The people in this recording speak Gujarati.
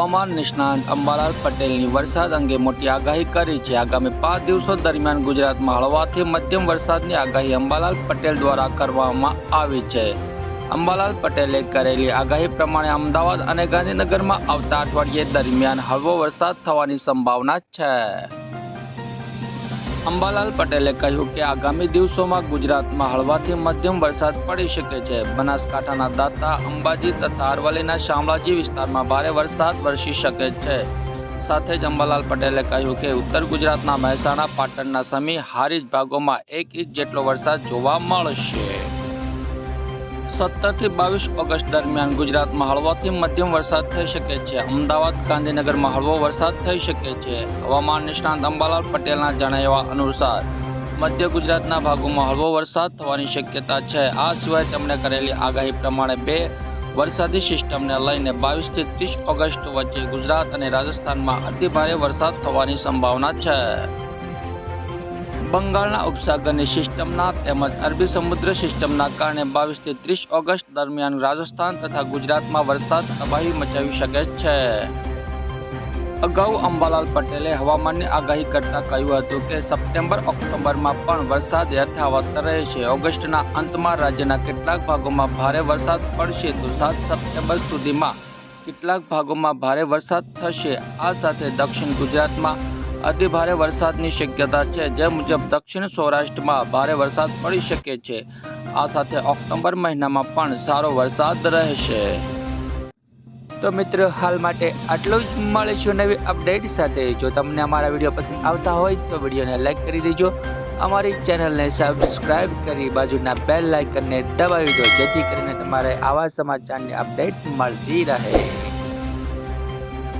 હવામાન નિષ્ણાત અંબાલાલ પટેલની વરસાદ અંગે મોટી આગાહી કરી છે। આગામી 5 દિવસો દરમિયાન ગુજરાતમાં હળવાથી મધ્યમ વરસાદની આગાહી અંબાલાલ પટેલ દ્વારા કરવામાં આવી છે। અંબાલાલ પટેલે કરેલી આગાહી પ્રમાણે અમદાવાદ અને ગાંધીનગરમાં આવતા અઠવાડિયે દરમિયાન હળવો વરસાદ થવાની સંભાવના છે। અંબાલાલ પટેલે કહ્યું કે આગામી દિવસોમાં ગુજરાતમાં હળવાથી મધ્યમ વરસાદ પડી શકે છે। બનાસકાંઠાના દાંતા, અંબાજી તથા અરવલ્લીના શામળાજી વિસ્તારમાં ભારે વરસાદ વરસી શકે છે। સાથે જ અંબાલાલ પટેલે કહ્યું કે ઉત્તર ગુજરાતના મહેસાણા, પાટણના સમી, હારીજ ભાગોમાં 1 ઇંચ જેટલો વરસાદ જોવા મળશે। 17 થી 22 ઓગસ્ટ દરમિયાન ગુજરાતમાં હળવાથી મધ્યમ વરસાદ થઈ શકે છે। અમદાવાદ, ગાંધીનગરમાં હળવો વરસાદ થઈ શકે છે। હવામાન નિષ્ણાત અંબાલાલ પટેલના જણાવ્યા અનુસાર મધ્ય ગુજરાતના ભાગોમાં હળવો વરસાદ થવાની શક્યતા છે। આ સિવાય તેમણે કરેલી આગાહી પ્રમાણે 2 વરસાદી સિસ્ટમને લઈને 22 થી 30 ઓગસ્ટ વચ્ચે ગુજરાત અને રાજસ્થાનમાં અતિભારે વરસાદ થવાની સંભાવના છે। બંગાળના ઉપસાગરની સિસ્ટમના તેમજ અરબી સમુદ્ર સિસ્ટમના કારણે 22 થી 30 ઓગસ્ટ દરમિયાન રાજસ્થાન તથા ગુજરાતમાં વરસાદ તબાહી મચાવી શકે છે। અગાઉ અંબાલાલ પટેલે હવામાનની આગાહી કરતા કહ્યું હતું કે સપ્ટેમ્બર-ઓક્ટોબરમાં પણ વરસાદ યથાવત રહેશે। ઓગસ્ટના અંતમાં રાજ્યના કેટલાક ભાગોમાં ભારે વરસાદ પડશે તો 7 સપ્ટેમ્બર સુધીમાં કેટલાક ભાગોમાં ભારે વરસાદ થશે। આ સાથે દક્ષિણ ગુજરાતમાં અતિભારે વરસાદની શક્યતા છે, જે મુજબ દક્ષિણ સૌરાષ્ટ્રમાં ભારે વરસાદ પડી શકે છે। આ સાથે ઓક્ટોબર મહિનામાં પણ સારો વરસાદ રહેશે। તો મિત્રો, હાલ માટે આટલું જ। મળીશું નવી અપડેટ સાથે। જો તમને અમારા વિડીયો પસંદ આવતા હોય તો વિડીયોને લાઈક કરી દેજો, અમારી ચેનલને સબસ્ક્રાઇબ કરી બાજુના બેલ આઇકનને દબાવી દો, જેથી કરીને તમારે આવા સમાચારની અપડેટ મળતી રહે।